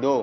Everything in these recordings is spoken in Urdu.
2।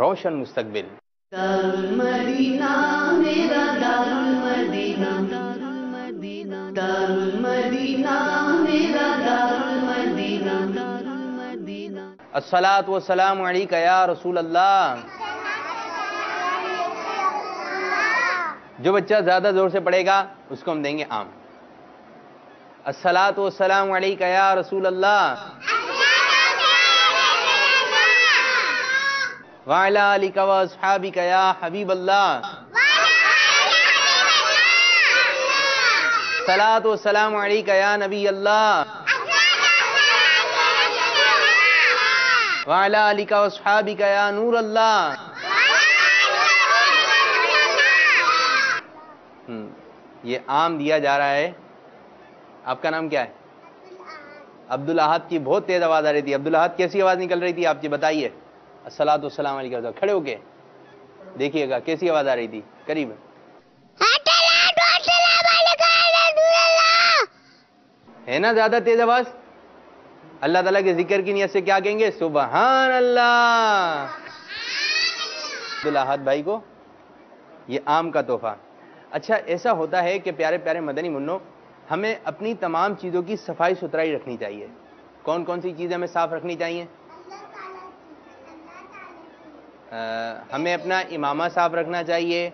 روشن مستقبل. دارالمدینہ میرا دارالمدینہ دارالمدینہ دارالمدینہ میرا دارالمدینہ دارالمدینہ. الصلاۃ والسلام علیک یا رسول اللہ. جو بچہ زیادہ زور سے پڑھے گا اس کو ہم دیں گے عام. الصلاۃ والسلام علیک یا رسول اللہ وعلی آلک و اصحابک یا حبیب اللہ. الصلاۃ والسلام علیک یا نبی اللہ وعلی آلک و اصحابک یا نور اللہ. یہ عام دیا جا رہا ہے. آپ کا نام کیا ہے؟ عبدالاحد کی بہت تیز آواز آ رہی تھی. عبدالاحد کیسی آواز نکل رہی تھی آپ کی بتائیے. الصلاۃ والسلام علیکم. کھڑے ہو کے دیکھیے گا کیسی آواز آ رہی تھی. قریب ہے نا زیادہ تیز آواز. اللہ تعالیٰ کے ذکر کی نیت سے کیا کہیں گے؟ سبحان اللہ. عبدالاحد بھائی کو یہ عام کا تحفہ. اچھا ایسا ہوتا ہے کہ پیارے پیارے مدنی منوں ہمیں اپنی تمام چیزوں کی صفائی ستھرائی رکھنی چاہیے. کون کون سی چیزیں ہمیں صاف رکھنی چاہیے؟ ہمیں اپنا امامہ صاف رکھنا چاہیے.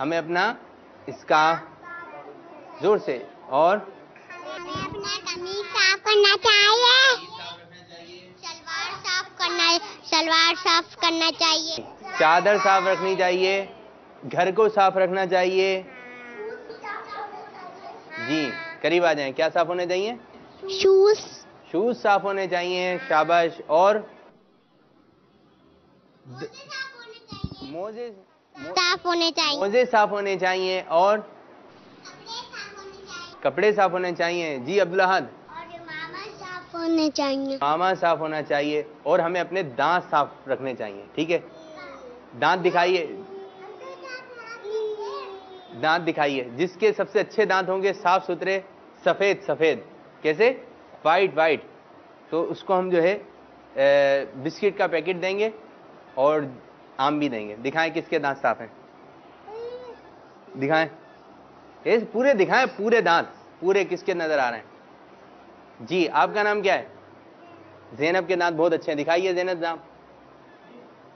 ہمیں اپنا اسکارف زور سے اور اپنا قمیص صاف کرنا چاہیے. شلوار صاف کرنا چاہیے. چادر صاف رکھنی چاہیے. گھر کو صاف رکھنا چاہیے. جی قریب آ جائیں. کیا صاف ہونے چاہیے؟ شوز صاف ہونے چاہیے. شاباش. اور موزے صاف ہونے چاہیے. موزے صاف ہونے چاہیے. اور کپڑے صاف ہونے چاہیے. جی عبدالاحد. اور امامہ صاف ہونے چاہیے. امامہ صاف ہونا چاہیے. اور ہمیں اپنے دانت صاف رکھنے چاہیے. ٹھیک ہے. دانت دکھائیے. دانت دکھائیے. جس کے سب سے اچھے دانت ہوں گے صاف ستھرے سفید سفید کیسے وائٹ وائٹ تو اس کو ہم جو ہے بسکٹ کا پیکٹ دیں گے اور آم بھی دیں گے. دکھائیں کس کے دانت صاف ہیں. دکھائیں پورے دکھائیں. پورے دانت پورے کس کے نظر آ رہے ہیں. جی آپ کا نام کیا ہے؟ زینب کے دانت بہت اچھے ہیں. دکھائیے زینب دانت.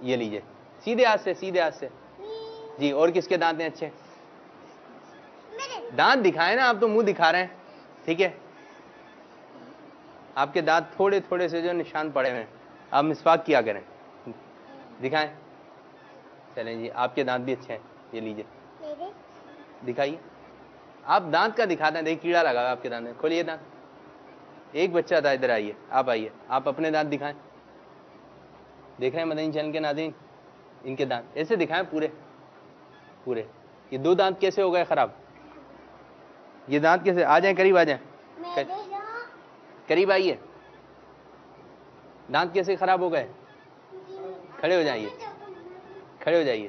یہ لیجئے سیدھے ہاتھ سے سیدھے ہاتھ سے. جی اور کس کے دانت ہیں اچھے؟ دانت دکھائیں نا. آپ تو منہ دکھا رہے ہیں. ٹھیک ہے. آپ کے دانت تھوڑے تھوڑے سے جو نشان پڑے ہوئے ہیں آپ مسواک کیا کریں. دکھائیں. چلیں جی آپ کے دانت بھی اچھے ہیں. یہ لیجئے دکھائیے. آپ دانت کا دکھاتے ہیں. دیکھ کیڑا لگا ہوا آپ کے دانت میں. کھولیے دانت. ایک بچہ تھا. ادھر آئیے. آپ آئیے. آپ اپنے دانت دکھائیں. دیکھ رہے ہیں مدنی چینل کے ناظرین ان کے دانت ایسے دکھائیں پورے پورے. یہ دو دانت کیسے ہو گئے خراب؟ یہ دانت کیسے؟ آ جائیں قریب آ جائیں. قریب آئیے. دانت کیسے خراب ہو گئے؟ کھڑے ہو جائیے. کھڑے ہو جائیے.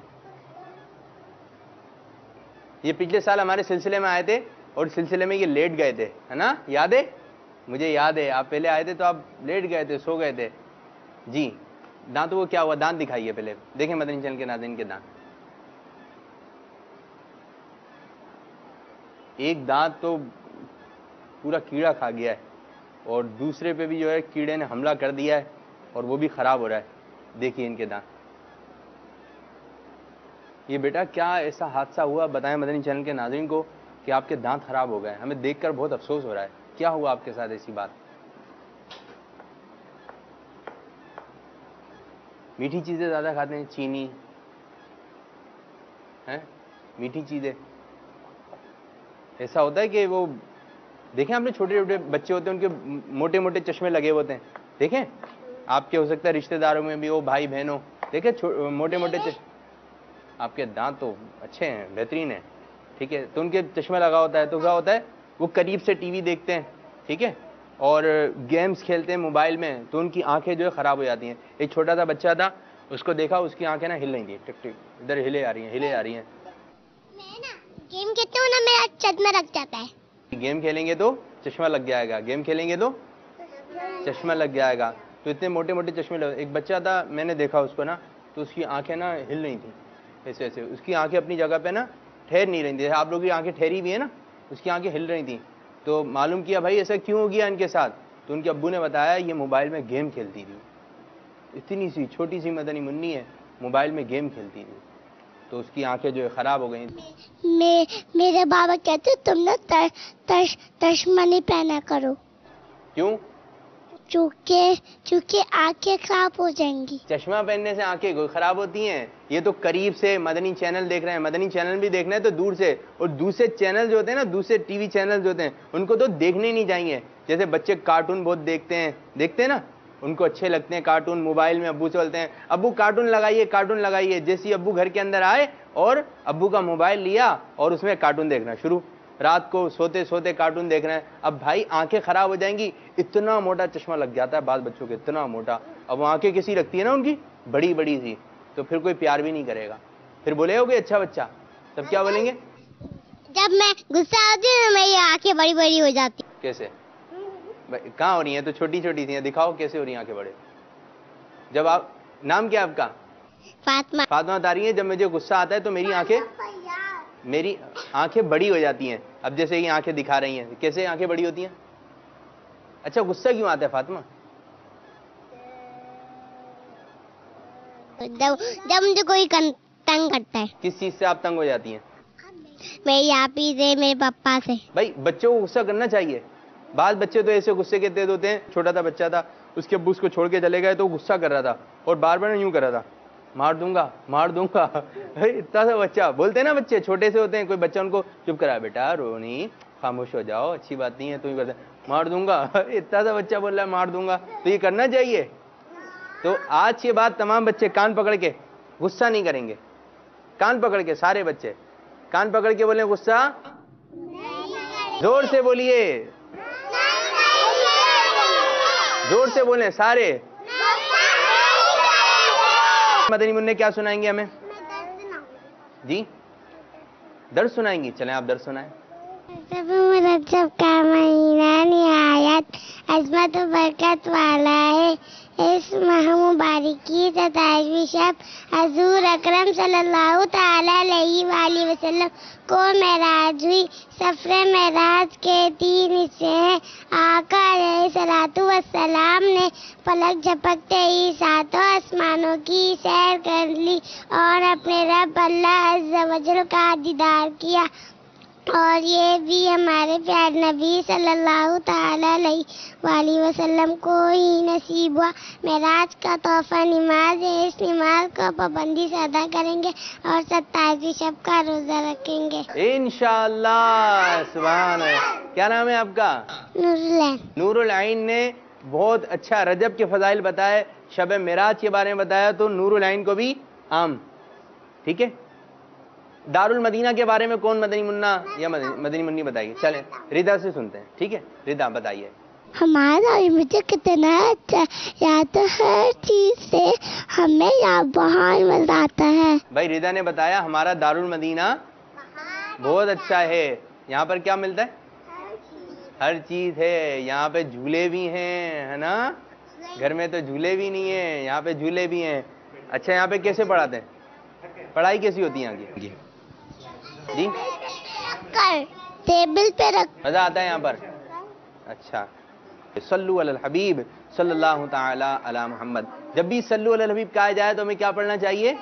یہ پچھلے سال ہمارے سلسلے میں آئے تھے اور سلسلے میں یہ لیٹ گئے تھے ہے نا. یاد ہے؟ مجھے یاد ہے. آپ پہلے آئے تھے تو آپ لیٹ گئے تھے سو گئے تھے. جی دانتوں کو کیا ہوا؟ دانت دکھائیے پہلے. دیکھیں مدنی چینل کے ناظرین کے دانت. ایک دانت تو پورا کیڑا کھا گیا ہے اور دوسرے پہ بھی جو ہے کیڑے نے حملہ کر دیا ہے اور وہ بھی خراب ہو رہا ہے. دیکھیے ان کے دانت. یہ بیٹا کیا ایسا حادثہ ہوا بتائیں مدنی چینل کے ناظرین کو کہ آپ کے دانت خراب ہو گئے. ہمیں دیکھ کر بہت افسوس ہو رہا ہے. کیا ہوا آپ کے ساتھ ایسی بات؟ میٹھی چیزیں زیادہ کھاتے ہیں. چینی ہیں میٹھی چیزیں. ایسا ہوتا ہے کہ وہ دیکھیں آپ نے چھوٹے چھوٹے بچے ہوتے ہیں ان کے موٹے موٹے چشمے لگے ہوتے ہیں. دیکھیں آپ کے ہو سکتا ہے رشتہ داروں میں بھی وہ بھائی بہنوں. دیکھیں موٹے موٹے آپ کے دانت تو اچھے ہیں بہترین ہیں. ٹھیک ہے. تو ان کے چشمہ لگا ہوتا ہے تو کیا ہوتا ہے وہ قریب سے ٹی وی دیکھتے ہیں. ٹھیک ہے. اور گیمز کھیلتے ہیں موبائل میں تو ان کی آنکھیں جو ہے خراب ہو جاتی ہیں. ایک چھوٹا سا بچہ تھا اس کو دیکھا اس کی آنکھیں نا ہل رہی تھیں. ٹک ٹک ادھر ہلے آ رہی ہیں ہلے آ رہی ہیں. میں نا گیم کھیلتا ہوں نا میرا چشمہ لگ جاتا ہے. گیم کھیلیں گے تو چشمہ لگ جائے گا. گیم کھیلیں گے تو چشمہ لگ جائے گا. تو اتنے موٹے موٹے چشمے لگے. ایک بچہ تھا, میں نے دیکھا اس کو نا, تو اس کی آنکھیں نا ہل رہی تھیں ایسے ایسے, اس کی آنکھیں اپنی جگہ پہ نا ٹھہر نہیں رہی تھیں, جیسے آپ لوگوں کی آنکھیں ٹھہری ہوئی ہیں نا, اس کی آنکھیں ہل رہی تھیں. تو معلوم کیا بھائی ایسا کیوں ہو گیا ان کے ساتھ, تو ان کے ابو نے بتایا یہ موبائل میں گیم کھیلتی تھی. اتنی سی چھوٹی سی مدنی منی ہے, موبائل میں گیم کھیلتی تھی, تو اس کی آنکھیں جو ہے خراب ہو گئیں. میرے بابا کہتے تم نا چشمہ نہیں پہنا کرو, کیوں؟ چونکہ آنکھیں خراب ہو جائیں گی. چشمہ پہننے سے آنکھیں خراب ہوتی ہیں؟ یہ تو قریب سے مدنی چینل دیکھ رہے ہیں, مدنی چینل بھی دیکھنا ہے تو دور سے, اور دوسرے چینل جو ہوتے ہیں نا, دوسرے ٹی وی چینل جو ہوتے ہیں ان کو تو دیکھنے ہی نہیں چاہیے. جیسے بچے کارٹون بہت دیکھتے ہیں نا, ان کو اچھے لگتے ہیں کارٹون, موبائل میں ابو سے بولتے ہیں ابو کارٹون لگائیے. جیسے ابو گھر کے اندر آئے اور ابو کا موبائل لیا اور اس میں کارٹون دیکھنا شروع, رات کو سوتے سوتے کارٹون دیکھ رہے ہیں. اب بھائی آنکھیں خراب ہو جائیں گی. اتنا موٹا چشمہ لگ جاتا ہے بعض بچوں کے, اتنا موٹا. اب وہ آنکھیں کیسی لگتی ہے نا ان کی, بڑی بڑی سی, تو پھر کوئی پیار بھی نہیں کرے گا. پھر بولے ہو گے اچھا بچہ, تب کیا بولیں گے؟ جب میں غصہ ہوتی ہوں میری آنکھیں بڑی بڑی ہو جاتی. کیسے کہاں ہو رہی ہیں؟ تو چھوٹی چھوٹی سی ہیں, دکھاؤ کیسے ہو رہی ہیں آنکھیں بڑے. جب آپ, نام کیا آپ کا؟ فاطمہ. فاطمہ بتا رہی ہیں جب مجھے غصہ آتا ہے تو میری آنکھیں بڑی ہو جاتی ہیں. اب جیسے یہ آنکھیں دکھا رہی ہیں, کیسے آنکھیں بڑی ہوتی ہیں؟ اچھا غصہ کیوں آتا ہے فاطمہ؟ جب مجھے کوئی تنگ کرتا ہے. کس چیز سے آپ تنگ ہو جاتی ہیں؟ میری آپی سے, میرے پپا سے. بھائی بچوں کو غصہ کرنا چاہیے. بعض بچے تو ایسے غصے کے تیز ہوتے ہیں. چھوٹا تھا بچہ تھا, اس کے ابو اس کو چھوڑ کے چلے گئے تو وہ غصہ کر رہا تھا اور بار بار یوں کر رہا تھا, مار دوں گا. اتنا سا بچہ, بولتے ہیں نا بچے چھوٹے سے ہوتے ہیں, کوئی بچہ ان کو چپ کرا, بیٹا رو نہیں, خاموش ہو جاؤ, اچھی بات نہیں ہے, تو کرتے مار دوں گا. اتنا سا بچہ بول رہا ہے مار دوں گا, تو یہ کرنا چاہیے. تو آج کے بعد تمام بچے کان پکڑ کے غصہ نہیں کریں گے. کان پکڑ کے سارے بچے کان پکڑ کے بولیں غصہ, زور سے بولیے, زور سے بولیں سارے. مدنی منع کیا سنائیں گے ہمیں؟ جی درس سنائیں گی, چلیں آپ درس سنائیں. رجب کا مہینہ نہایت عظمت و برکت والا ہے. اس ماہ مبارک کی 27ویں شب حضور اکرم صلی اللہ تعالی علیہ وآلہ وسلم کو معراج ہوئی. سفر معراج کے 3 حصے ہیں. آقا علیہ الصلوۃ والسلام نے پلک جھپکتے ہی 7 آسمانوں کی سیر کر لی اور اپنے رب اللہ عز و جل کا دیدار کیا. اور یہ بھی ہمارے پیارے نبی صلی اللہ تعالی علیہ وآلہ وسلم کو ہی نصیب ہوا. معراج کا تحفہ نماز ہے. اس نماز کو پابندی سے ادا کریں گے اور 27ویں شب کا روزہ رکھیں گے انشاءاللہ. سبحان اللہ. کیا نام ہے آپ کا؟ نور العین. نور العین نے بہت اچھا رجب کے فضائل بتائے, شب معراج کے بارے میں بتایا, تو نور العین کو بھی عام. ٹھیک ہے, دار المدینہ کے بارے میں کون مدنی منا یا مدنی منی بتائیے. چلیں ردا سے سنتے ہیں. ٹھیک ہے ردا بتائیے. ہمارا مجھے کتنا اچھا یاد ہے, ہر چیز سے ہمیں یہاں بہت مزہ آتا ہے. بھائی ردا نے بتایا ہمارا دار المدینہ بہت اچھا ہے. یہاں پر کیا ملتا ہے؟ ہر چیز ہے. یہاں پہ جھولے بھی ہیں, ہے نا, گھر میں تو جھولے بھی نہیں ہیں, یہاں پہ جھولے بھی ہیں. اچھا یہاں پہ کیسے پڑھاتے ہیں؟ پڑھائی کیسی ہوتی ہے یہاں کی؟ جی ٹیبل پہ رکھ مزہ آتا ہے یہاں پر. اچھا صلو علی الحبیب صلی اللہ تعالی علی محمد. جب بھی صلو علی الحبیب کہا جائے تو ہمیں کیا پڑھنا چاہیے؟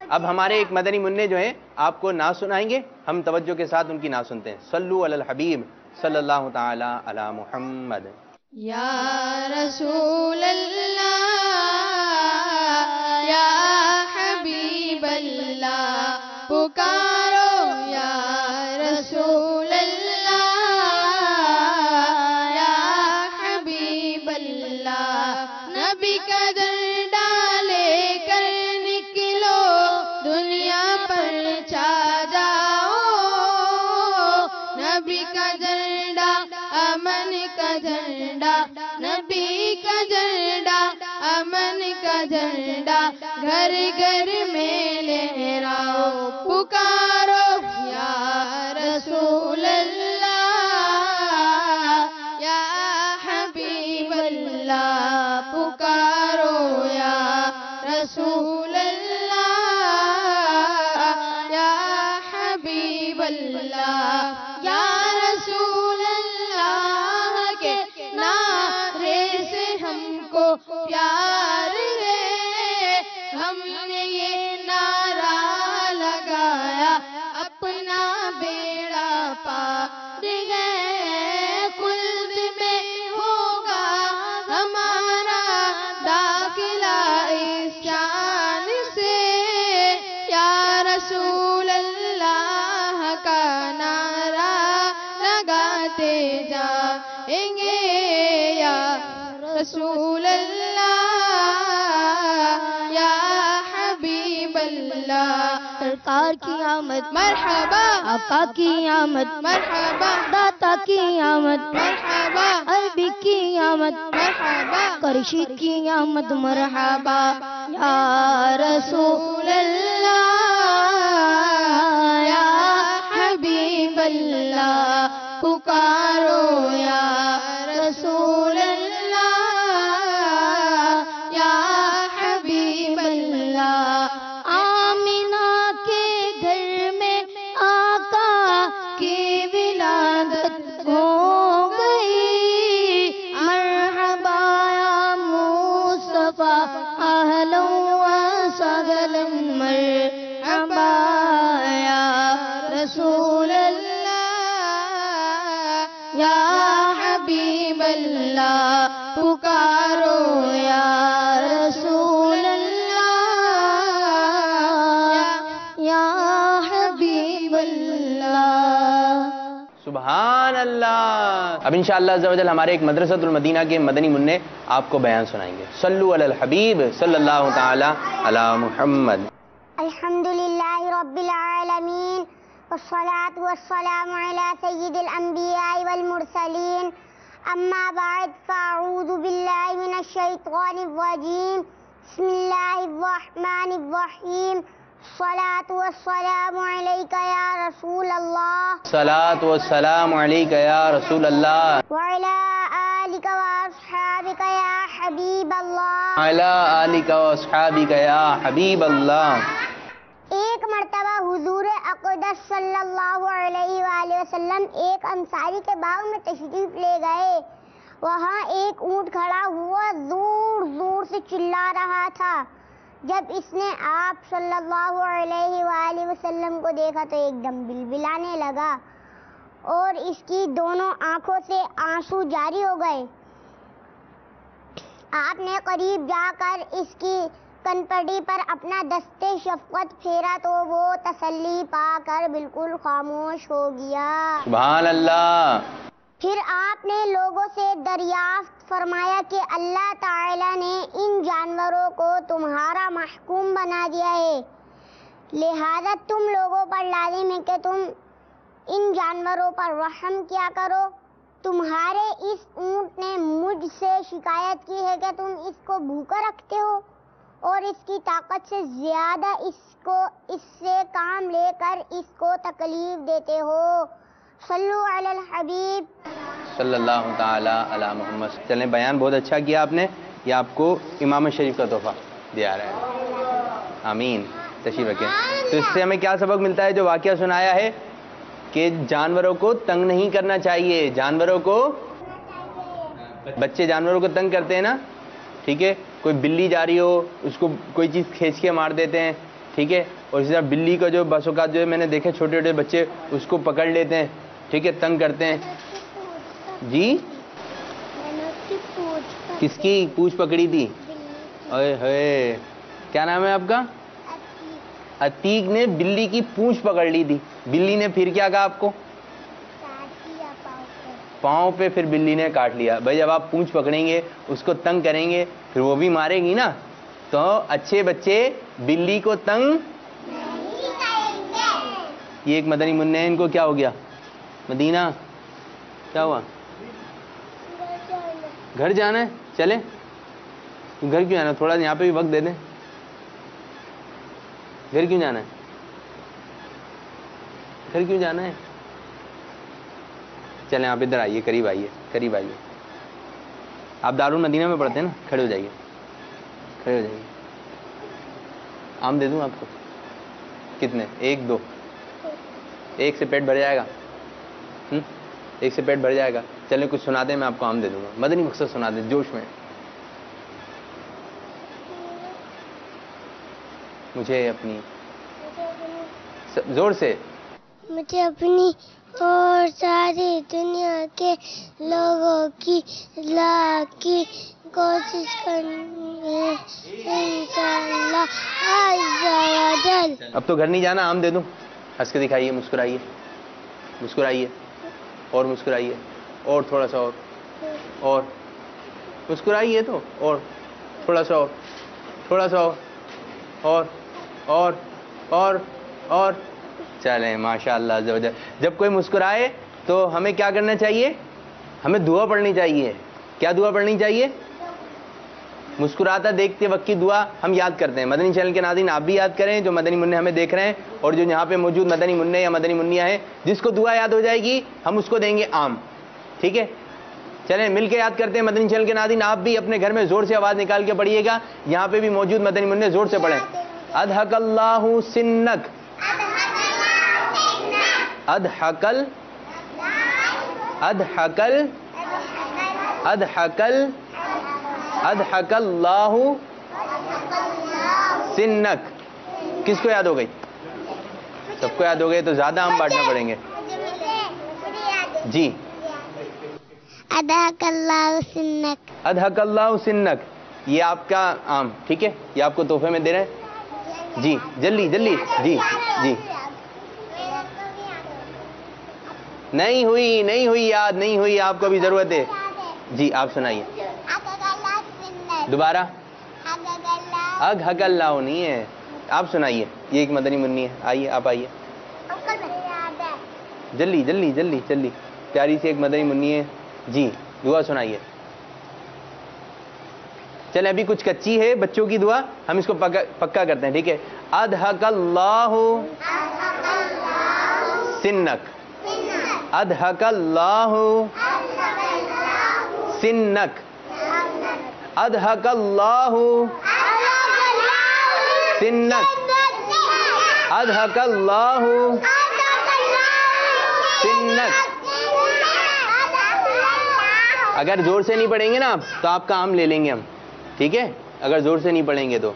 اب ہمارے ایک مدنی منع جو ہیں آپ کو نعت سنائیں گے, ہم توجہ کے ساتھ ان کی نعت سنتے ہیں. صلو علی الحبیب صلی اللہ تعالی علی محمد. یا رسول اللہ یا حبیب اللہ پکارو, یا رسول اللہ یا حبیب اللہ. نبی کا ڈنڈا لے کر نکلو, دنیا پر چھا جاؤ. نبی کا جھنڈا امن کا جھنڈا, نبی کا جھنڈا امن کا جھنڈا, گھر گھر میں لہراؤ پکارو, یا رسول اللہ یا اللہ پکارو یا رسول اللہ یا حبیب اللہ یا رسول اللہ کے نعرے سے ہم کو پیار ہے ہم نے یہ نعرہ لگایا اپنا بیڑا پار گئے خلد میں ہوگا ہمارا داخلہ اس شان سے یا رسول اللہ کا نعرہ لگاتے جائیں گے یا رسول اللہ یا حبیب اللہ سرکار کی آمد مرحبا آقا کی آمد مرحبا داتا کی آمد مرحبا عربی کی آمد مرحبا قریشی کی آمد مرحبا یا رسول اللہ یا حبیب اللہ پکارو یا رسول اللہ یا حبیب اللہ آمینہ کے گھر میں آقا کی ولادت ہو گئی مرحبا یا مصطفیٰ اہلا و سہلا مرحبا یا رسول اللہ یا حبیب اللہ پکارو یا رسول اللہ یا حبیب اللہ سبحان اللہ. اب انشاءاللہ عز و جل ہمارے ایک مدرسۃ المدینہ کے مدنی منع آپ کو بیان سنائیں گے. صلو علی الحبیب صلی اللہ تعالی علی محمد. الحمد للہ رب العالمین والصلاة والسلام علی سید الانبیاء والمرسلین اما بعد فاعوذ باللہ من الشیطان الرجیم بسم اللہ الرحمن الرحیم الصلاة والسلام علیک یا رسول اللہ صلاۃ والسلام علیک یا رسول اللہ وعلی آلک واصحابک یا حبیب اللہ. علی آلک و اصحابک یا حبیب اللہ. ایک مرتبہ حضور اقدس صلی اللہ علیہ وآلہ وسلم ایک انصاری کے باغ میں تشریف لے گئے. وہاں ایک اونٹ کھڑا ہوا زور زور سے چلا رہا تھا. جب اس نے آپ صلی اللہ علیہ وآلہ وسلم کو دیکھا تو ایک دم بلبلانے لگا اور اس کی دونوں آنکھوں سے آنسو جاری ہو گئے. آپ نے قریب جا کر اس کی کنپٹی پر اپنا دستے شفقت پھیرا تو وہ تسلی پا کر بالکل خاموش ہو گیا. سبحان اللہ. پھر آپ نے لوگوں سے دریافت فرمایا کہ اللہ تعالیٰ نے ان جانوروں کو تمہارا محکوم بنا دیا ہے لہذا تم لوگوں پر لازم ہے کہ تم ان جانوروں پر رحم کیا کرو. تمہارے اس اونٹ نے مجھ سے شکایت کی ہے کہ تم اس کو بھوکا رکھتے ہو اور اس کی طاقت سے زیادہ اس سے کام لے کر اس کو تکلیف دیتے ہو. صلو علی الحبیب صلی اللہ تعالی علی محمد. چلیں بیان بہت اچھا کیا آپ نے. یہ آپ کو امام شریف کا تحفہ دیا رہا ہے. آمین. تشریف رکھیں. تو اس سے ہمیں کیا سبق ملتا ہے جو واقعہ سنایا ہے کہ جانوروں کو تنگ نہیں کرنا چاہیے. جانوروں کو بچے جانوروں کو تنگ کرتے ہیں نا, ٹھیک ہے, کوئی بلی جا رہی ہو اس کو کوئی چیز کھینچ کے مار دیتے ہیں, ٹھیک ہے, اور اسی طرح بلی کا جو بس اوقات جو ہے میں نے دیکھے چھوٹے چھوٹے بچے اس کو پکڑ لیتے ہیں, ٹھیک ہے, تنگ کرتے ہیں. جی کس کی پوچھ پکڑی تھی؟ اوئے ہوئے, کیا نام ہے آپ کا؟ عتیق نے بلی کی پونچھ پکڑ لی تھی. بلی نے پھر کیا کہا آپ کو؟ پاؤں پہ پھر بلی نے کاٹ لیا. بھائی جب آپ پونچھ پکڑیں گے اس کو تنگ کریں گے پھر وہ بھی مارے گی نا, تو اچھے بچے بلی کو تنگ. یہ ایک مدنی منع ہے, ان کو کیا ہو گیا؟ مدینہ کیا ہوا؟ گھر جانا ہے, چلیں. گھر کیوں جانا ہے؟ تھوڑا یہاں پہ بھی وقت دے دیں. گھر کیوں جانا ہے؟ گھر کیوں جانا ہے؟ چلیں آپ ادھر آئیے, قریب آئیے, قریب آئیے. آپ دارالمدینہ میں پڑھتے ہیں نا, کھڑے ہو جائیے, کھڑے ہو جائیے. آم دے دوں آپ کو؟ کتنے؟ 1 2 ایک سے پیٹ بھر جائے گا؟ ایک سے پیٹ بھر جائے گا. چلیں کچھ سنا دیں, میں آپ کو آم دے دوں گا. مدنی مقصد سنا دیں جوش میں. مجھے اپنی زور سے, مجھے اپنی اور ساری دنیا کے لوگوں کی اصلاح کی کوشش کرنی ہے انشاءاللہ عز و جل. اب تو گھر نہیں جانا, آم دے دوں؟ ہنس کے دکھائیے, مسکرائیے, مسکرائیے, اور مسکرائیے, اور تھوڑا سا اور مسکرائیے تو, اور تھوڑا سا اور, تھوڑا سا اور چلیں ماشاء اللہ عز و جل. جب کوئی مسکرائے تو ہمیں کیا کرنا چاہیے؟ ہمیں دعا پڑھنی چاہیے. کیا دعا پڑھنی چاہیے؟ مسکراتا دیکھتے وقت کی دعا ہم یاد کرتے ہیں. مدنی چینل کے ناظرین آپ بھی یاد کریں, جو مدنی منع ہمیں دیکھ رہے ہیں اور جو یہاں پہ موجود مدنی منع یا مدنی منیا ہیں, جس کو دعا یاد ہو جائے گی ہم اس کو دیں گے آم. ٹھیک ہے, چلیں مل کے یاد کرتے ہیں. مدنی چینل کے ناظرین آپ بھی اپنے گھر میں زور سے آواز نکال کے پڑھیے گا. یہاں پہ بھی موجود مدنی منع زور سے پڑھیں. اضحک اللہ سنک, اضحکل, اضحکل, اضحکل, اضحک اللہ سنک. کس کو یاد ہو گئی؟ سب کو یاد ہو گئی تو زیادہ آم بانٹنا پڑیں گے. جی, اضحک اللہ سنک. اضحک اللہ سنک, یہ آپ کا آم. ٹھیک ہے, یہ آپ کو تحفے میں دے رہے ہیں. جی جلدی جلدی. جی جی, نہیں ہوئی یاد, نہیں ہوئی, آپ کو بھی ضرورت ہے. جی آپ سنائیے دوبارہ. اضحک اللہ نہیں ہے, آپ سنائیے. یہ ایک مدنی منی ہے. آئیے, آپ آئیے, جلدی جلدی جلدی جلدی. پیاری سی ایک مدنی منی ہے. جی دعا سنائیے. چلیں ابھی کچھ کچی ہے بچوں کی دعا, ہم اس کو پکا کرتے ہیں. ٹھیک ہے, اضحک اللہ سنک, اضحک اللہ سنک, اضحک اللہ سنک, اضحک اللہ سنک. اگر زور سے نہیں پڑھیں گے نا آپ تو آپ کا آم لے لیں گے ہم. ٹھیک ہے, اگر زور سے نہیں پڑھیں گے تو.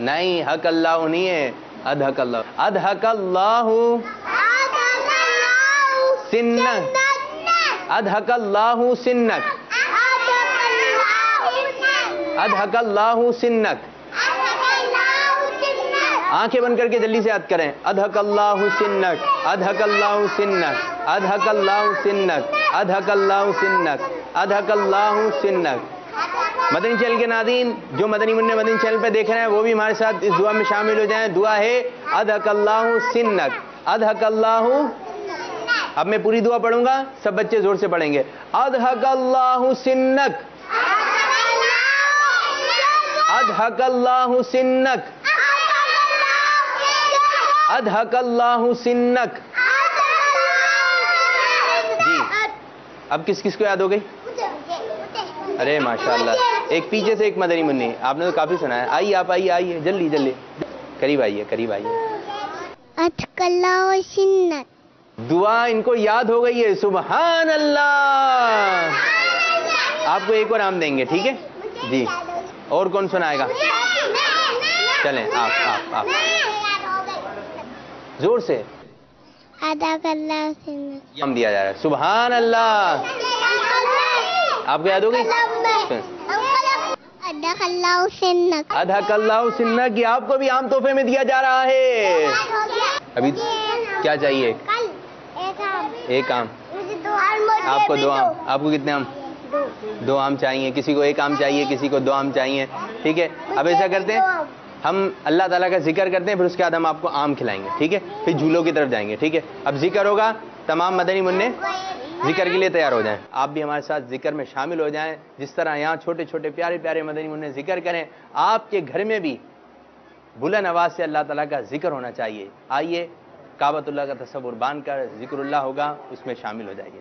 نہیں, حق اللہ نہیں ہے, اضحک اللہ. اضحک اللہ سنک, اضحک اللہ سنک, اضحک اللہ سنک. آنکھیں بند کر کے جلدی سے یاد کریں. اضحک اللہ سنک, اضحک اللہ سنک, اضحک اللہ سنک, اضحک اللہ سنک, اضحک اللہ سنک. مدنی چینل کے ناظرین جو مدنی منع مدنی چینل پہ دیکھ رہے ہیں وہ بھی ہمارے ساتھ اس دعا میں شامل ہو جائیں. دعا ہے اضحک اللہ سنک, اضحک اللہ. اب میں پوری دعا پڑھوں گا, سب بچے زور سے پڑھیں گے. اضحک اللہ سنک, اضحک اللہ سنک, اضحک اللہ سنک. جی اب کس کس کو یاد ہو گئی؟ ارے ماشاءاللہ. ایک پیچھے سے ایک مدنی منی, آپ نے تو کافی سنا ہے. آئیے, آپ آئیے, آئیے جلدی جلدی, قریب آئیے, قریب آئیے. اضحک اللہ سنک. دعا ان کو یاد ہو گئی ہے. سبحان اللہ. آپ کو ایک اور آم دیں گے. ٹھیک ہے جی, اور کون سنائے گا؟ چلیں آپ زور سے. اضحک اللہ سنک. آم دیا جا رہا ہے. سبحان اللہ. آپ کو یاد ہو گئی؟ اضحک اللہ سنک. اضحک اللہ سنک. یہ آپ کو بھی آم تحفے میں دیا جا رہا ہے. ابھی کیا چاہیے؟ ایک آم. آپ کو 2 آم. آپ کو کتنے آم؟ 2 آم چاہیے. کسی کو 1 آم چاہیے, کسی کو 2 آم چاہیے. ٹھیک ہے, اب ایسا کرتے ہیں ہم اللہ تعالیٰ کا ذکر کرتے ہیں, پھر اس کے بعد ہم آپ کو آم کھلائیں گے. ٹھیک ہے, پھر جھولوں کی طرف جائیں گے. ٹھیک ہے, اب ذکر ہوگا, تمام مدنی منع ذکر کے لیے تیار ہو جائیں. آپ بھی ہمارے ساتھ ذکر میں شامل ہو جائیں. جس طرح یہاں چھوٹے چھوٹے پیارے پیارے مدنی منع ذکر کریں, آپ کے گھر میں بھی بلند آواز سے اللہ تعالیٰ کا ذکر ہونا چاہیے. آئیے, کعبۃ اللہ کا تصور باندھ کر ذکر اللہ ہوگا, اس میں شامل ہو جائیے.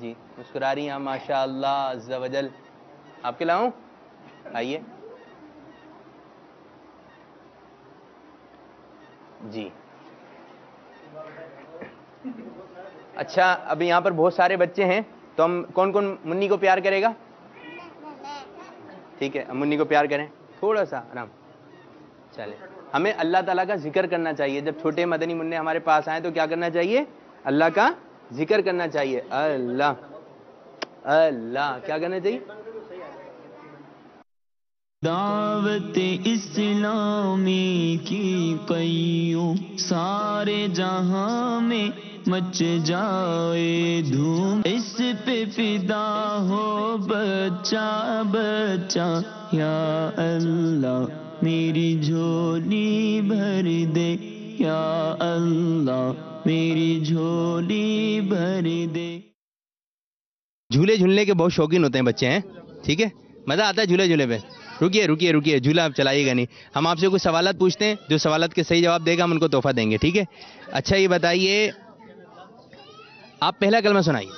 جی مسکرا رہی ہیں ماشاء اللہ عز و جل. آپ کے لاؤں؟ آئیے. جی اچھا اب یہاں پر بہت سارے بچے ہیں تو ہم کون کون منی کو پیار کرے گا؟ ٹھیک ہے ہم منی کو پیار کریں تھوڑا سا آرام. چلے ہمیں اللہ تعالیٰ کا ذکر کرنا چاہیے. جب چھوٹے مدنی منع ہمارے پاس آئیں تو کیا کرنا چاہیے؟ اللہ کا ذکر کرنا چاہیے. اللہ اللہ کیا کرنا چاہیے؟ دعوت اسلامی کی قیوم سارے جہاں میں مچ جائے دھوم. اس پہ فدا ہو بچہ بچہ یا اللہ میری جھولی بھر دے یا اللہ میری جھولی بھر دے. جھولے جھولنے کے بہت شوقین ہوتے ہیں بچے ہیں. ٹھیک ہے مزہ آتا ہے جھولے جھولے پہ. رکیے جھولا آپ چلائیے گا نہیں. ہم آپ سے کچھ سوالات پوچھتے ہیں جو سوالات کے صحیح جواب دے گا ہم ان کو تحفہ دیں گے. ٹھیک ہے اچھا یہ بتائیے آپ پہلا کلمہ سنائیے.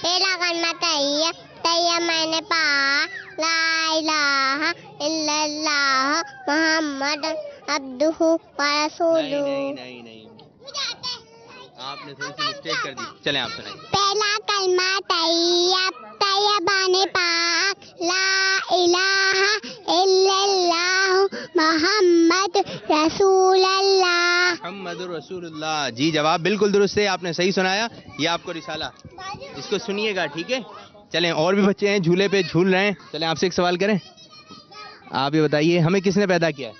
پہلا کلمہ تیہ میں نے پا لا الہ الا اللہ محمد عبدہ و رسولہ. نہیں آپ نے تھوڑی سی مسٹیک کر دی. چلیں آپ سنائیے. پہلا کلمہ طیبان پاک لا الہ الا اللہ محمد رسول اللہ. محمد رسول اللہ. جی جواب بالکل درست ہے آپ نے صحیح سنایا. یہ آپ کو رسالہ اس کو سنیے گا. ٹھیک ہے چلیں اور بھی بچے ہیں جھولے پہ جھول رہے ہیں. چلیں آپ سے ایک سوال کریں. آپ یہ بتائیے ہمیں کس نے پیدا کیا ہے؟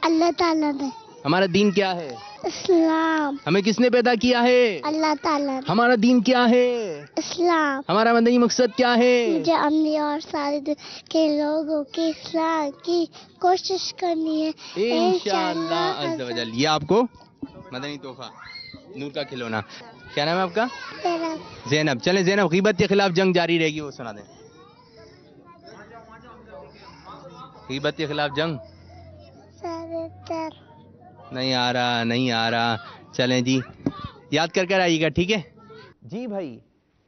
اللہ تعالیٰ نے. ہمارا دین کیا ہے؟ اسلام. ہمیں کس نے پیدا کیا ہے؟ اللہ تعالیٰ نے. ہمارا دین کیا ہے؟ اسلام. ہمارا مدنی مقصد کیا ہے؟ مجھے انبیاء اور سارے دنیا کے لوگوں کی اصلاح کی کوشش کرنی ہے انشاءاللہ عز و جل. یہ آپ کو مدنی تحفہ نور کا کھلونا. کیا نام ہے آپ کا؟ زینب. چلیں زینب غیبت کے خلاف جنگ جاری رہے گی وہ سنا دیں. غیبت کے خلاف جنگ نہیں آ رہا. چلیں جی یاد کر آئیے گا. ٹھیک ہے جی بھائی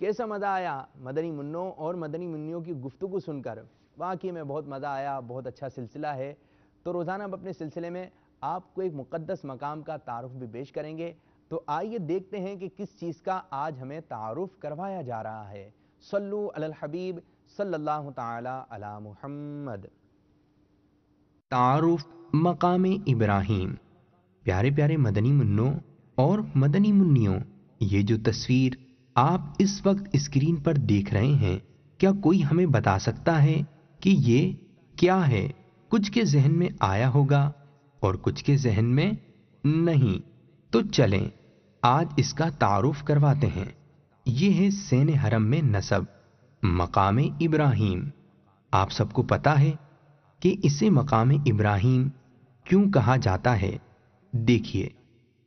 کیسا مزہ آیا مدنی منوں اور مدنی منیوں کی گفتگو سن کر. واقعی میں بہت مزہ آیا. بہت اچھا سلسلہ ہے. تو روزانہ ہم اپنے سلسلے میں آپ کو ایک مقدس مقام کا تعارف بھی پیش کریں گے. تو آئیے دیکھتے ہیں کہ کس چیز کا آج ہمیں تعارف کروایا جا رہا ہے. صلو علی الحبیب صلی اللہ تعالی علی محمد. تعارف مقام ابراہیم. پیارے پیارے مدنی منوں اور مدنی منیوں یہ جو تصویر آپ اس وقت اسکرین پر دیکھ رہے ہیں کیا کوئی ہمیں بتا سکتا ہے کہ یہ کیا ہے؟ کچھ کے ذہن میں آیا ہوگا اور کچھ کے ذہن میں نہیں. تو چلیں آج اس کا تعارف کرواتے ہیں. یہ ہے سین حرم میں نصب مقام ابراہیم. آپ سب کو پتا ہے کہ اسے مقام ابراہیم کیوں کہا جاتا ہے. دیکھیے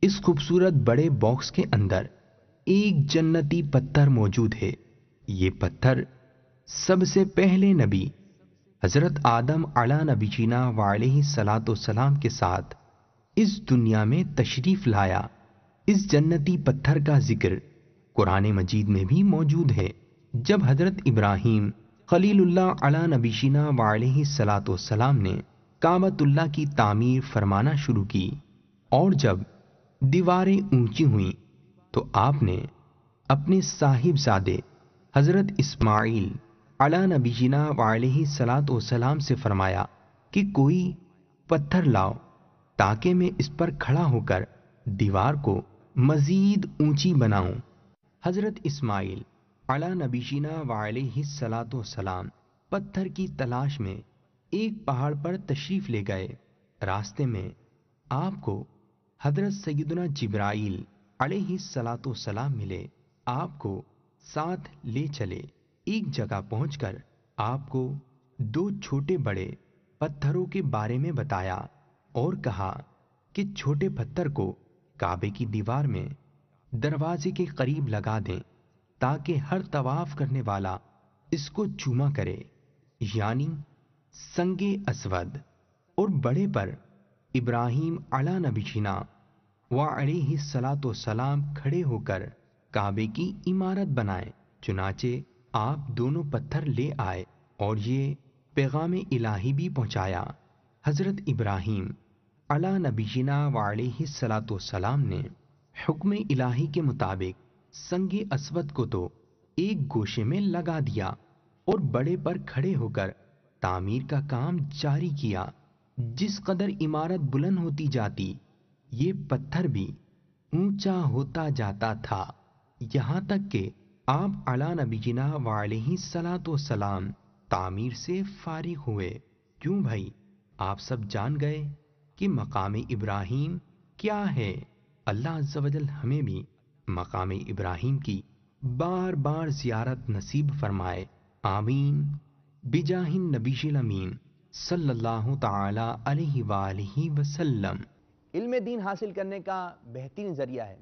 اس خوبصورت بڑے باکس کے اندر ایک جنتی پتھر موجود ہے. یہ پتھر سب سے پہلے نبی حضرت آدم علیہ نبینا وعلیہ الصلاۃ والسلام کے ساتھ اس دنیا میں تشریف لایا. اس جنتی پتھر کا ذکر قرآن مجید میں بھی موجود ہے. جب حضرت ابراہیم خلیل اللہ علیہ نبینا وعلیہ الصلاۃ والسلام نے کعبۃ اللہ کی تعمیر فرمانا شروع کی اور جب دیواریں اونچی ہوئیں تو آپ نے اپنے صاحبزادے حضرت اسماعیل علیہ نبینا وعلیہ الصلاۃ والسلام سے فرمایا کہ کوئی پتھر لاؤ تاکہ میں اس پر کھڑا ہو کر دیوار کو مزید اونچی بناؤں. حضرت اسماعیل علیہ نبینا وعلیہ الصلاۃ والسلام پتھر کی تلاش میں ایک پہاڑ پر تشریف لے گئے. راستے میں آپ کو حضرت سیدنا جبرائیل علیہ الصلاۃ والسلام ملے. آپ کو ساتھ لے چلے. ایک جگہ پہنچ کر آپ کو دو چھوٹے بڑے پتھروں کے بارے میں بتایا اور کہا کہ چھوٹے پتھر کو کعبے کی دیوار میں دروازے کے قریب لگا دیں تاکہ ہر طواف کرنے والا اس کو چوما کرے، یعنی سنگ اسود. اور بڑے پر ابراہیم علیہ نبینا وعلیہ الصلاۃ والسلام کھڑے ہو کر کعبے کی عمارت بنائیں. چنانچہ آپ دونوں پتھر لے آئے اور یہ پیغام الہی بھی پہنچایا۔ حضرت ابراہیم علی نبینا وعلیہ الصلاۃ والسلام نے حکم الہی کے مطابق سنگ اسود کو تو ایک گوشے میں لگا دیا اور بڑے پر کھڑے ہو کر تعمیر کا کام جاری کیا۔ جس قدر عمارت بلند ہوتی جاتی یہ پتھر بھی اونچا ہوتا جاتا تھا، یہاں تک کہ آپ علی نبینا وعلیہ الصلاۃ والسلام تعمیر سے فارغ ہوئے۔ کیوں بھائی، آپ سب جان گئے کہ مقام ابراہیم کیا ہے۔ اللہ عز و جل ہمیں بھی مقام ابراہیم کی بار بار زیارت نصیب فرمائے، آمین بجاہ النبی الامین صلی اللہ تعالی علیہ وآلہ وسلم۔ علم دین حاصل کرنے کا بہترین ذریعہ ہے۔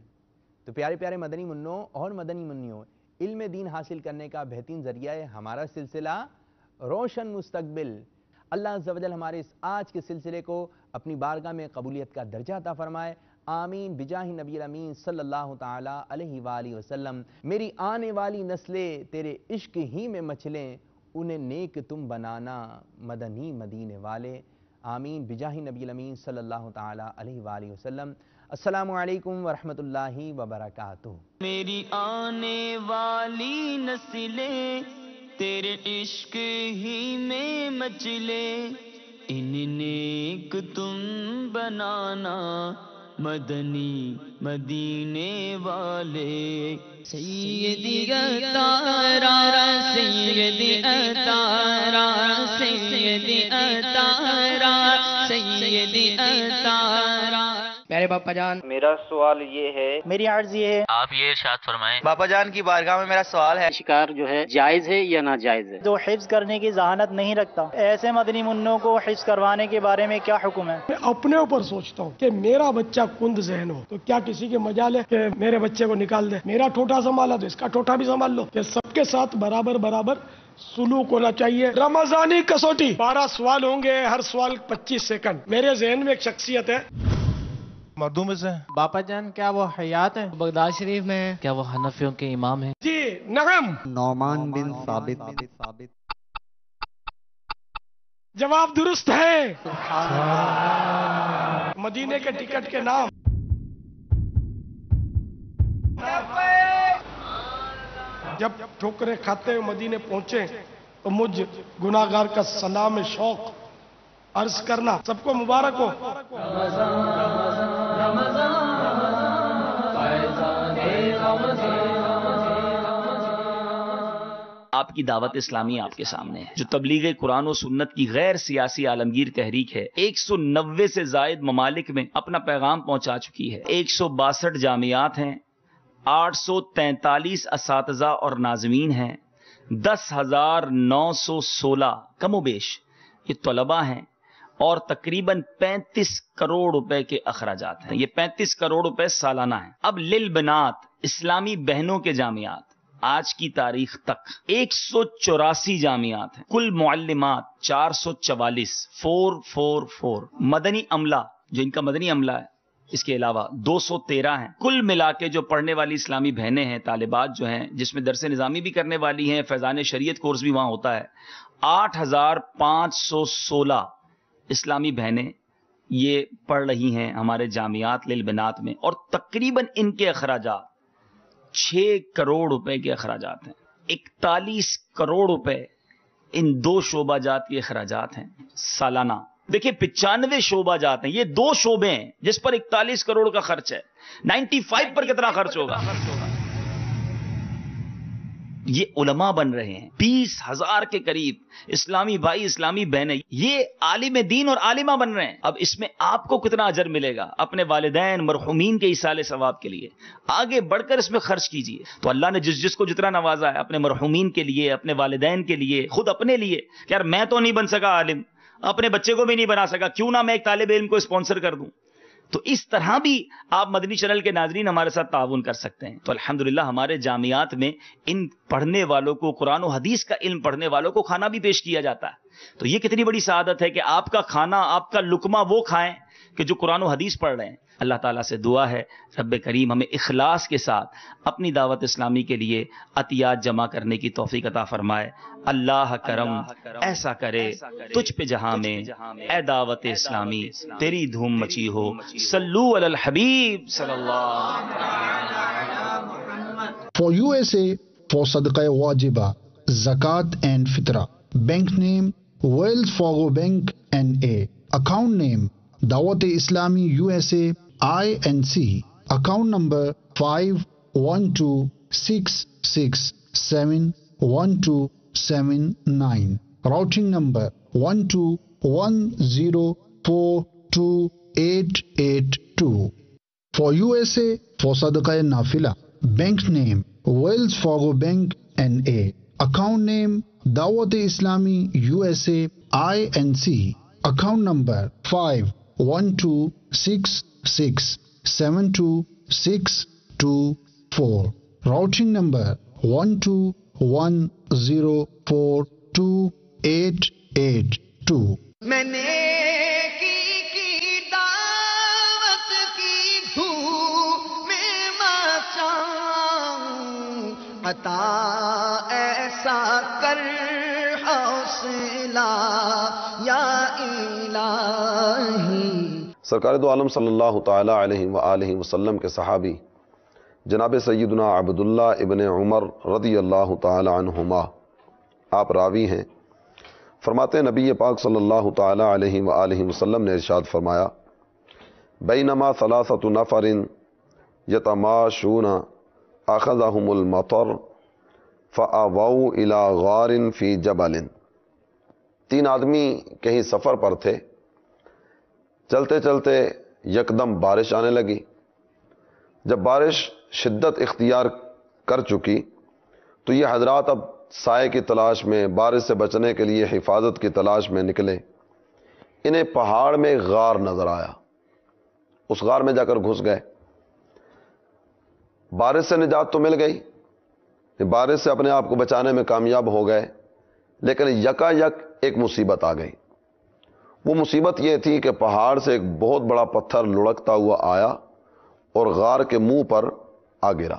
تو پیارے پیارے مدنی منوں اور مدنی منیوں، علم دین حاصل کرنے کا بہترین ذریعہ ہے ہمارا سلسلہ روشن مستقبل۔ اللہ عز و جل ہمارے اس آج کے سلسلے کو اپنی بارگاہ میں قبولیت کا درجہ عطا فرمائے، آمین بجاہ نبی الامین صلی اللہ تعالی علیہ وآلہ وسلم۔ میری آنے والی نسلیں تیرے عشق ہی میں مچلیں، انہیں نیک تم بنانا مدنی مدینے والے، آمین بجاہ نبی الامین صلی اللہ تعالی علیہ وآلہ وسلم۔ السلام علیکم ورحمۃ اللہ وبرکاتہ۔ میری آنے والی نسلیں تیرے عشق ہی میں مچلے، انہیں نیک تم بنانا مدنی مدینے والے۔ سیدی اتارا سیدی اتارا سیدی اتارا سیدی اتارا۔ میرے باپا جان، میرا سوال یہ ہے، میری عرض یہ ہے، آپ یہ ارشاد فرمائیں۔ باپا جان کی بارگاہ میں میرا سوال ہے، شکار جو ہے جائز ہے یا ناجائز ہے؟ جو حفظ کرنے کی ذہانت نہیں رکھتا، ایسے مدنی منوں کو حفظ کروانے کے بارے میں کیا حکم ہے؟ میں اپنے اوپر سوچتا ہوں کہ میرا بچہ کند ذہن ہو تو کیا کسی کے مجال ہے کہ میرے بچے کو نکال دے؟ میرا ٹوٹا سنبھالا تو اس کا ٹوٹا بھی سنبھال لو، کہ سب کے ساتھ برابر برابر سلوک ہونا چاہیے۔ رمضانی کسوٹی، 12 سوال ہوں گے، ہر سوال 25 سیکنڈ۔ میرے ذہن میں ایک شخصیت ہے، مردوں میں سے باپا جان کیا وہ حیات ہے؟ بغداد شریف میں ہے۔ کیا وہ حنفیوں کے امام ہیں؟ جی نعم، نعمان بن ثابت۔ جواب درست ہے۔ مدینے کے ٹکٹ کے نام، جب ٹھوکریں کھاتے ہوئے مدینے پہنچے تو مجھ گناہگار کا سلام شوق عرض کرنا، سب کو مبارک ہو۔ آپ کی دعوت اسلامی آپ کے سامنے ہے، جو تبلیغ قرآن و سنت کی غیر سیاسی عالمگیر تحریک ہے، 190 سے زائد ممالک میں اپنا پیغام پہنچا چکی ہے۔ 162 جامعات ہیں، 843 اساتذہ اور ناظمین ہیں، 10,916 کم و بیش یہ طلباء ہیں، اور تقریباً 35 کروڑ روپے کے اخراجات ہیں۔ یہ 35 کروڑ روپے سالانہ ہیں۔ اب للبنات اسلامی بہنوں کے جامعات، آج کی تاریخ تک 184 جامعات ہیں، کل معلمات 444 444، مدنی عملہ جو ان کا مدنی عملہ ہے اس کے علاوہ 213 ہیں، کل ملا کے جو پڑھنے والی اسلامی بہنیں ہیں، طالبات جو ہیں، جس میں درس نظامی بھی کرنے والی ہیں، فیضان شریعت کورس بھی وہاں ہوتا ہے، 8,516 اسلامی بہنیں یہ پڑھ رہی ہیں ہمارے جامعات للبنات میں، اور تقریباً ان کے اخراجات 6 کروڑ روپے کے اخراجات ہیں۔ 41 کروڑ روپے ان 2 شعبہ جات کے اخراجات ہیں سالانہ۔ دیکھیں 95 شعبہ جات ہیں، یہ 2 شعبے ہیں جس پر 41 کروڑ کا خرچ ہے، 95 پر کتنا خرچ ہوگا؟ یہ علماء بن رہے ہیں 20,000 کے قریب، اسلامی بھائی اسلامی بہنیں، یہ عالم دین اور عالمہ بن رہے ہیں۔ اب اس میں آپ کو کتنا اجر ملے گا؟ اپنے والدین مرحومین کے ایصال ثواب کے لیے آگے بڑھ کر اس میں خرچ کیجئے۔ تو اللہ نے جس کو جتنا نوازا ہے، اپنے مرحومین کے لیے، اپنے والدین کے لیے، خود اپنے لیے، کہ یار میں تو نہیں بن سکا عالم، اپنے بچے کو بھی نہیں بنا سکا، کیوں نہ میں ایک طالب علم کو اسپانسر کر دوں۔ تو اس طرح بھی آپ مدنی چینل کے ناظرین ہمارے ساتھ تعاون کر سکتے ہیں۔ تو الحمدللہ ہمارے جامعات میں ان پڑھنے والوں کو، قرآن و حدیث کا علم پڑھنے والوں کو کھانا بھی پیش کیا جاتا ہے۔ تو یہ کتنی بڑی سعادت ہے کہ آپ کا کھانا، آپ کا لقمہ وہ کھائیں کہ جو قرآن و حدیث پڑھ رہے ہیں۔ اللہ تعالیٰ سے دعا ہے رب کریم ہمیں اخلاص کے ساتھ اپنی دعوت اسلامی کے لیے عطیات جمع کرنے کی توفیق عطا فرمائے. اللہ کرم ایسا کرے تجھ پہ جہاں میں اے دعوت اسلامی تیری دھوم مچی ہو. صلو علی الحبیب صلی اللہ علیہ وسلم. For USA, for Sadaqah Wajibah, Zakat and Fitra. Bank name Wells Fargo Bank N.A. Account name Dawat Islami USA INC. Account number 5126671279. Routing number 1210428882. For USA, for Sadaqah Nafila. Bank name Wells Fargo Bank N.A. Account name Dawat Islami USA INC. Account number 5126672624. Routing number 1210428882. میں نیکی کی دعوت کی دھوم میں مچاؤں عطا ایسا کر حوصلہ یا الہی. سرکار دو عالم صلی اللہ تعالی علیہ وآلہ وسلم کے صحابی جناب سیدنا عبداللہ ابن عمر رضی اللہ تعالی عنہما آپ راوی ہیں. فرماتے ہیں نبی پاک صلی اللہ تعالی علیہ وآلہ وسلم نے ارشاد فرمایا بینما ثلاثۃ نفر یتماشون اخذہم المطر فآووا الی غار فی جبل. 3 آدمی کہیں سفر پر تھے. چلتے چلتے یکدم بارش آنے لگی. جب بارش شدت اختیار کر چکی تو یہ حضرات اب سائے کی تلاش میں بارش سے بچنے کے لیے حفاظت کی تلاش میں نکلے. انہیں پہاڑ میں غار نظر آیا. اس غار میں جا کر گھس گئے. بارش سے نجات تو مل گئی, بارش سے اپنے آپ کو بچانے میں کامیاب ہو گئے, لیکن یکا یک ایک مصیبت آ گئی. وہ مصیبت یہ تھی کہ پہاڑ سے ایک بہت بڑا پتھر لڑکتا ہوا آیا اور غار کے منہ پر آ گرا,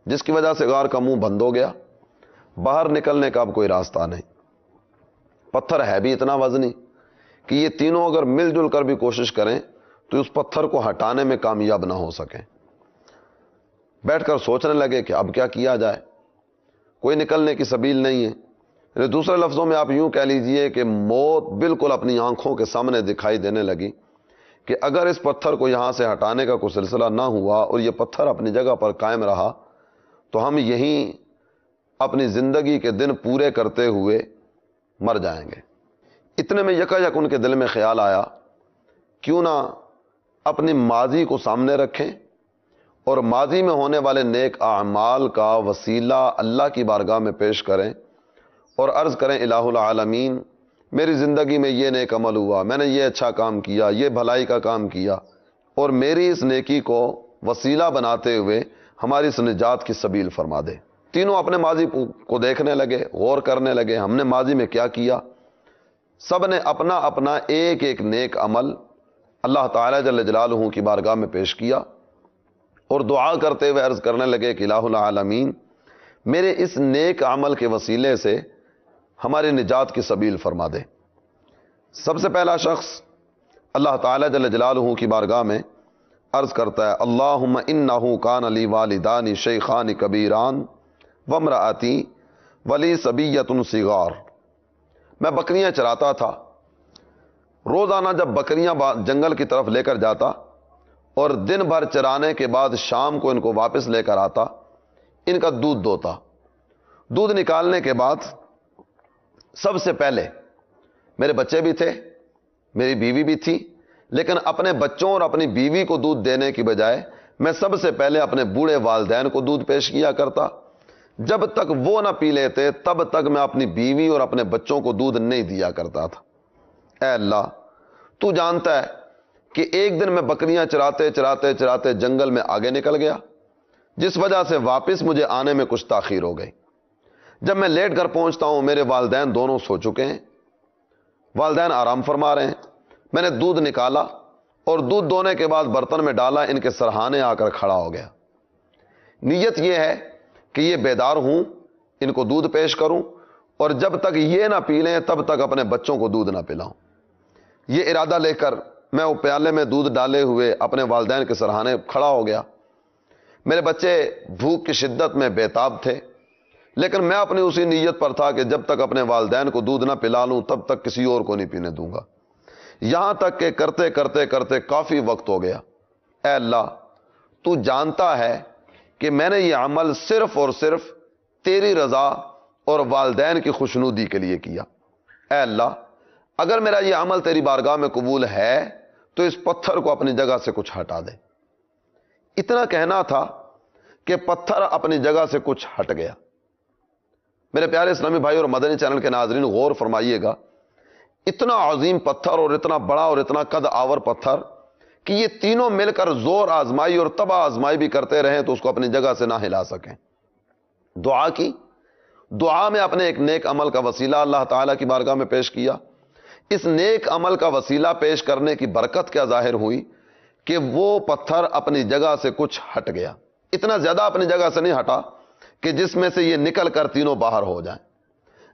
جس کی وجہ سے غار کا منہ بند ہو گیا. باہر نکلنے کا اب کوئی راستہ نہیں. پتھر ہے بھی اتنا وزنی کہ یہ تینوں اگر مل جل کر بھی کوشش کریں تو اس پتھر کو ہٹانے میں کامیاب نہ ہو سکیں. بیٹھ کر سوچنے لگے کہ اب کیا کیا جائے, کوئی نکلنے کی سبیل نہیں ہے. دوسرے لفظوں میں آپ یوں کہہ لیجئے کہ موت بالکل اپنی آنکھوں کے سامنے دکھائی دینے لگی کہ اگر اس پتھر کو یہاں سے ہٹانے کا کوئی سلسلہ نہ ہوا اور یہ پتھر اپنی جگہ پر قائم رہا تو ہم یہیں اپنی زندگی کے دن پورے کرتے ہوئے مر جائیں گے. اتنے میں یکا یک ان کے دل میں خیال آیا کیوں نہ اپنی ماضی کو سامنے رکھیں اور ماضی میں ہونے والے نیک اعمال کا وسیلہ اللہ کی بارگاہ میں پیش کریں اور عرض کریں الہ العالمین میری زندگی میں یہ نیک عمل ہوا, میں نے یہ اچھا کام کیا, یہ بھلائی کا کام کیا, اور میری اس نیکی کو وسیلہ بناتے ہوئے ہماری اس نجات کی سبیل فرما دے. تینوں اپنے ماضی کو دیکھنے لگے, غور کرنے لگے ہم نے ماضی میں کیا کیا. سب نے اپنا اپنا ایک ایک نیک عمل اللہ تعالیٰ جل جلالہ کی بارگاہ میں پیش کیا اور دعا کرتے ہوئے عرض کرنے لگے کہ الہ العالمین میرے اس نیک عمل کے وسیلے سے ہماری نجات کی سبیل فرما دے. سب سے پہلا شخص اللہ تعالیٰ جل جلالہ کی بارگاہ میں عرض کرتا ہے اللہم انہ کان لی والدان شیخان کبیران وامرأتی ولی صبیۃ صغار. میں بکریاں چراتا تھا, روزانہ جب بکریاں جنگل کی طرف لے کر جاتا اور دن بھر چرانے کے بعد شام کو ان کو واپس لے کر آتا, ان کا دودھ دوتا. دودھ نکالنے کے بعد سب سے پہلے میرے بچے بھی تھے, میری بیوی بھی تھی, لیکن اپنے بچوں اور اپنی بیوی کو دودھ دینے کی بجائے میں سب سے پہلے اپنے بوڑھے والدین کو دودھ پیش کیا کرتا. جب تک وہ نہ پی لیتے تب تک میں اپنی بیوی اور اپنے بچوں کو دودھ نہیں دیا کرتا تھا. اے اللہ تو جانتا ہے کہ ایک دن میں بکریاں چراتے چراتے چراتے جنگل میں آگے نکل گیا, جس وجہ سے واپس مجھے آنے میں کچھ تاخیر ہو گئی. جب میں لیٹ کر پہنچتا ہوں میرے والدین دونوں سو چکے ہیں, والدین آرام فرما رہے ہیں. میں نے دودھ نکالا اور دودھ دونے کے بعد برتن میں ڈالا، ان کے سرہانے آ کر کھڑا ہو گیا۔ نیت یہ ہے کہ یہ بیدار ہوں، ان کو دودھ پیش کروں، اور جب تک یہ نہ پی لیں تب تک اپنے بچوں کو دودھ نہ پلاؤں۔ یہ ارادہ لے کر میں وہ پیالے میں دودھ ڈالے ہوئے اپنے والدین کے سرہانے کھڑا ہو گیا۔ میرے بچے بھوک کی شدت میں بےتاب تھے، لیکن میں اپنی اسی نیت پر تھا کہ جب تک اپنے والدین کو دودھ نہ پلا لوں تب تک کسی اور کو نہیں پینے دوں گا۔ یہاں تک کہ کرتے کرتے کرتے کافی وقت ہو گیا۔ اے اللہ، تو جانتا ہے کہ میں نے یہ عمل صرف اور صرف تیری رضا اور والدین کی خوشنودی کے لیے کیا۔ اے اللہ، اگر میرا یہ عمل تیری بارگاہ میں قبول ہے تو اس پتھر کو اپنی جگہ سے کچھ ہٹا دے۔ اتنا کہنا تھا کہ پتھر اپنی جگہ سے کچھ ہٹ گیا۔ میرے پیارے اسلامی بھائی اور مدنی چینل کے ناظرین، غور فرمائیے گا، اتنا عظیم پتھر اور اتنا بڑا اور اتنا قد آور پتھر کہ یہ تینوں مل کر زور آزمائی اور تباہ آزمائی بھی کرتے رہیں تو اس کو اپنی جگہ سے نہ ہلا سکیں۔ دعا کی، دعا میں اپنے ایک نیک عمل کا وسیلہ اللہ تعالیٰ کی بارگاہ میں پیش کیا۔ اس نیک عمل کا وسیلہ پیش کرنے کی برکت کیا ظاہر ہوئی کہ وہ پتھر اپنی جگہ سے کچھ ہٹ گیا۔ اتنا زیادہ اپنی جگہ سے نہیں ہٹا کہ جس میں سے یہ نکل کر تینوں باہر ہو جائیں۔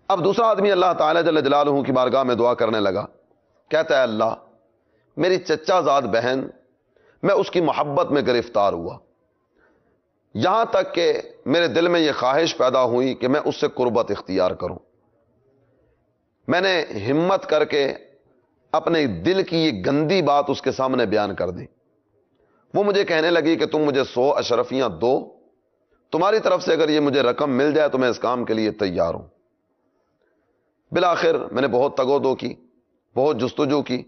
اب دوسرا آدمی اللہ تعالیٰ جل جلالہ کی بارگاہ میں دعا کرنے لگا، کہتا ہے اللہ، میری چچا زاد بہن، میں اس کی محبت میں گرفتار ہوا، یہاں تک کہ میرے دل میں یہ خواہش پیدا ہوئی کہ میں اس سے قربت اختیار کروں۔ میں نے ہمت کر کے اپنے دل کی یہ گندی بات اس کے سامنے بیان کر دی۔ وہ مجھے کہنے لگی کہ تم مجھے 100 اشرفیاں دو، تمہاری طرف سے اگر یہ مجھے رقم مل جائے تو میں اس کام کے لیے تیار ہوں۔ بالآخر میں نے بہت تگودو کی، بہت جستجو کی،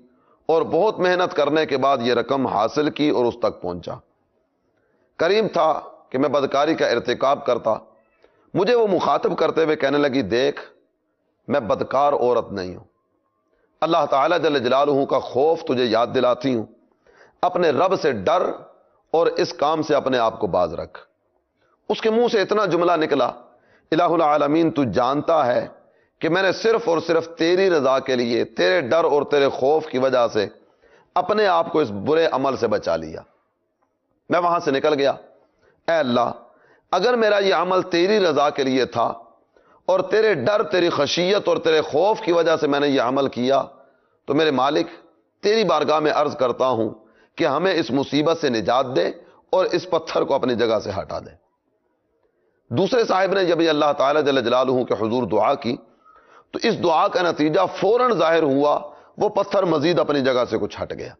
اور بہت محنت کرنے کے بعد یہ رقم حاصل کی اور اس تک پہنچا۔ قریب تھا کہ میں بدکاری کا ارتکاب کرتا۔ مجھے وہ مخاطب کرتے ہوئے کہنے لگی، دیکھ، میں بدکار عورت نہیں ہوں، اللہ تعالیٰ جل جلالہ کا خوف تجھے یاد دلاتی ہوں، اپنے رب سے ڈر اور اس کام سے اپنے آپ کو باز رکھ۔ اس کے منہ سے اتنا جملہ نکلا، الہ العالمین تو جانتا ہے کہ میں نے صرف اور صرف تیری رضا کے لیے، تیرے ڈر اور تیرے خوف کی وجہ سے اپنے آپ کو اس برے عمل سے بچا لیا۔ میں وہاں سے نکل گیا۔ اے اللہ، اگر میرا یہ عمل تیری رضا کے لیے تھا اور تیرے ڈر، تیری خشیت اور تیرے خوف کی وجہ سے میں نے یہ عمل کیا، تو میرے مالک تیری بارگاہ میں عرض کرتا ہوں کہ ہمیں اس مصیبت سے نجات دے اور اس پتھر کو اپنی جگہ سے ہٹا دے۔ دوسرے صاحب نے جب یہ اللہ تعالیٰ جل جلالہ کے حضور دعا کی تو اس دعا کا نتیجہ فوراً ظاہر ہوا، وہ پتھر مزید اپنی جگہ سے کچھ ہٹ گیا۔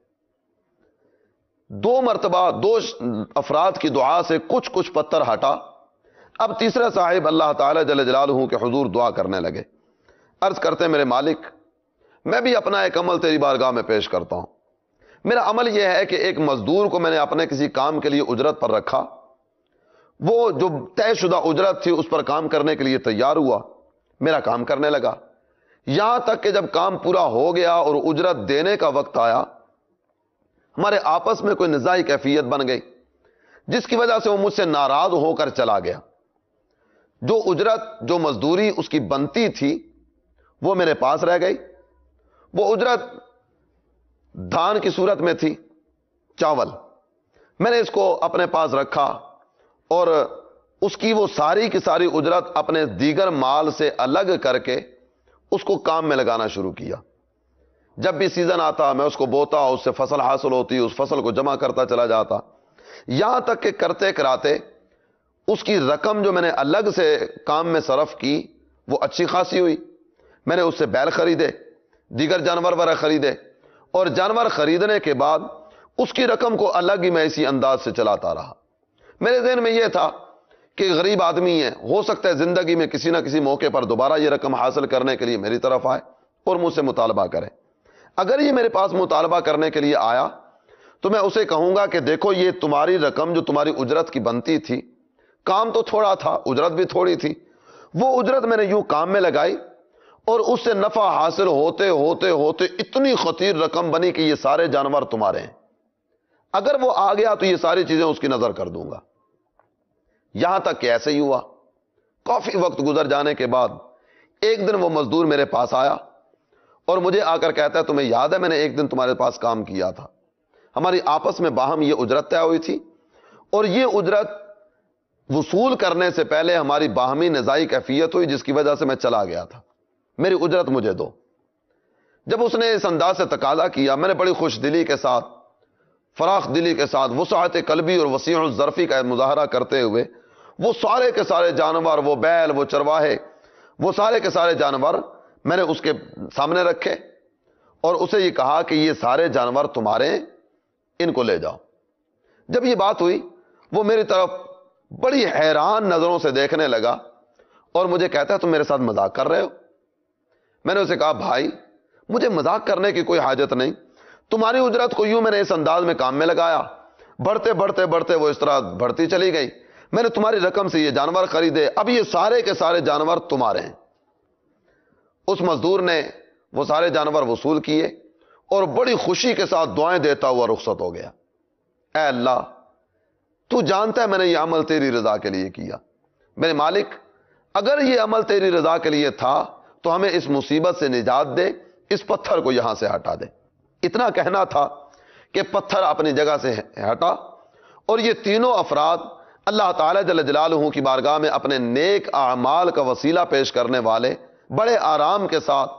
2 مرتبہ 2 افراد کی دعا سے کچھ پتھر ہٹا۔ اب تیسرا صاحب اللہ تعالیٰ جل جلالہ کے حضور دعا کرنے لگے، عرض کرتے میرے مالک، میں بھی اپنا ایک عمل تیری بارگاہ میں پیش کرتا ہوں۔ میرا عمل یہ ہے کہ ایک مزدور کو میں نے اپنے کسی کام کے لیے اجرت پر رکھا، وہ جو طے شدہ اجرت تھی اس پر کام کرنے کے لیے تیار ہوا، میرا کام کرنے لگا، یہاں تک کہ جب کام پورا ہو گیا اور اجرت دینے کا وقت آیا، ہمارے آپس میں کوئی نزاعی کیفیت بن گئی جس کی وجہ سے وہ مجھ سے ناراض ہو کر چلا گیا۔ جو اجرت، جو مزدوری اس کی بنتی تھی وہ میرے پاس رہ گئی۔ وہ اجرت دھان کی صورت میں تھی، چاول، میں نے اس کو اپنے پاس رکھا اور اس کی وہ ساری کی ساری اجرت اپنے دیگر مال سے الگ کر کے اس کو کام میں لگانا شروع کیا۔ جب بھی سیزن آتا میں اس کو بوتا، اس سے فصل حاصل ہوتی، اس فصل کو جمع کرتا چلا جاتا، یہاں تک کہ کرتے کراتے اس کی رقم جو میں نے الگ سے کام میں صرف کی وہ اچھی خاصی ہوئی۔ میں نے اس سے بیل خریدے، دیگر جانور وغیرہ خریدے، اور جانور خریدنے کے بعد اس کی رقم کو الگ ہی میں اسی انداز سے چلاتا رہا۔ میرے ذہن میں یہ تھا کہ غریب آدمی ہے، ہو سکتا ہے زندگی میں کسی نہ کسی موقع پر دوبارہ یہ رقم حاصل کرنے کے لیے میری طرف آئے اور مجھ سے مطالبہ کرے۔ اگر یہ میرے پاس مطالبہ کرنے کے لیے آیا تو میں اسے کہوں گا کہ دیکھو، یہ تمہاری رقم جو تمہاری اجرت کی بنتی تھی، کام تو تھوڑا تھا، اجرت بھی تھوڑی تھی، وہ اجرت میں نے یوں کام میں لگائی اور اس سے نفع حاصل ہوتے ہوتے ہوتے اتنی خطیر رقم بنی کہ یہ سارے جانور تمہارے ہیں، اگر وہ آ گیا تو یہ ساری چیزیں اس کی نظر کر دوں گا۔ یہاں تک کہ ایسے ہی ہوا۔ کافی وقت گزر جانے کے بعد ایک دن وہ مزدور میرے پاس آیا اور مجھے آ کر کہتا ہے، تمہیں یاد ہے میں نے ایک دن تمہارے پاس کام کیا تھا، ہماری آپس میں باہم یہ اجرت طے ہوئی تھی، اور یہ اجرت وصول کرنے سے پہلے ہماری باہمی نزاعی کیفیت ہوئی، جس کی وجہ سے میں چلا گیا تھا، میری اجرت مجھے دو۔ جب اس نے اس انداز سے تقاضا کیا، میں نے بڑی خوش دلی کے ساتھ، فراخ دلی کے ساتھ، وسعت قلبی اور وسیع الظرفی کا مظاہرہ کرتے ہوئے وہ سارے کے سارے جانور، وہ بیل، وہ چرواہے، وہ سارے کے سارے جانور میں نے اس کے سامنے رکھے اور اسے یہ کہا کہ یہ سارے جانور تمہارے ہیں، ان کو لے جاؤ۔ جب یہ بات ہوئی وہ میری طرف بڑی حیران نظروں سے دیکھنے لگا اور مجھے کہتا ہے تم میرے ساتھ مذاق کر رہے ہو؟ میں نے اسے کہا بھائی مجھے مذاق کرنے کی کوئی حاجت نہیں، تمہاری اجرت کو یوں میں نے اس انداز میں کام میں لگایا، بڑھتے بڑھتے بڑھتے وہ اس طرح بڑھتی چلی گئی، میں نے تمہاری رقم سے یہ جانور خریدے، اب یہ سارے کے سارے جانور تمہارے ہیں۔ اس مزدور نے وہ سارے جانور وصول کیے اور بڑی خوشی کے ساتھ دعائیں دیتا ہوا رخصت ہو گیا۔ اے اللہ تو جانتا ہے میں نے یہ عمل تیری رضا کے لیے کیا، میرے مالک اگر یہ عمل تیری رضا کے لیے تھا تو ہمیں اس مصیبت سے نجات دے، اس پتھر کو یہاں سے ہٹا دے۔ اتنا کہنا تھا کہ پتھر اپنی جگہ سے ہٹا اور یہ تینوں افراد اللہ تعالی جل جلالہ کی بارگاہ میں اپنے نیک اعمال کا وسیلہ پیش کرنے والے بڑے آرام کے ساتھ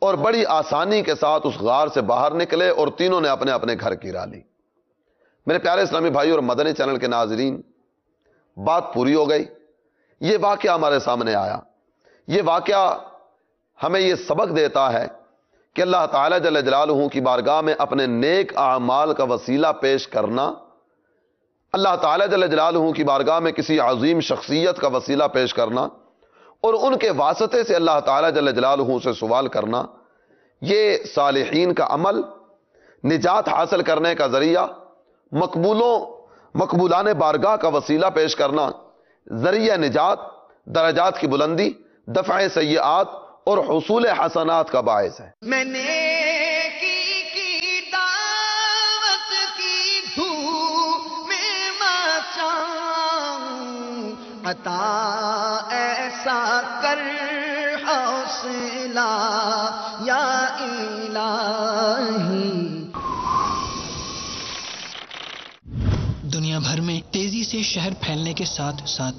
اور بڑی آسانی کے ساتھ اس غار سے باہر نکلے اور تینوں نے اپنے اپنے گھر کی راہ لی۔ میرے پیارے اسلامی بھائی اور مدنی چینل کے ناظرین، بات پوری ہو گئی، یہ واقعہ ہمارے سامنے آیا۔ یہ واقعہ ہمیں یہ سبق دیتا ہے کہ اللہ تعالی جل جلالہ کی بارگاہ میں اپنے نیک اعمال کا وسیلہ پیش کرنا، اللہ تعالی جل جلالہ کی بارگاہ میں کسی عظیم شخصیت کا وسیلہ پیش کرنا اور ان کے واسطے سے اللہ تعالی جل جلالہ سے سوال کرنا، یہ صالحین کا عمل، نجات حاصل کرنے کا ذریعہ، مقبولان بارگاہ کا وسیلہ پیش کرنا، ذریعہ نجات، درجات کی بلندی، دفع سیئات اور حصول حسنات کا باعث ہے۔ میں نے کی دعوت کی دھوم میں مچاؤں، عطا ایسا کر حوصلہ یا الہی۔ دنیا بھر میں تیزی سے شہر پھیلنے کے ساتھ ساتھ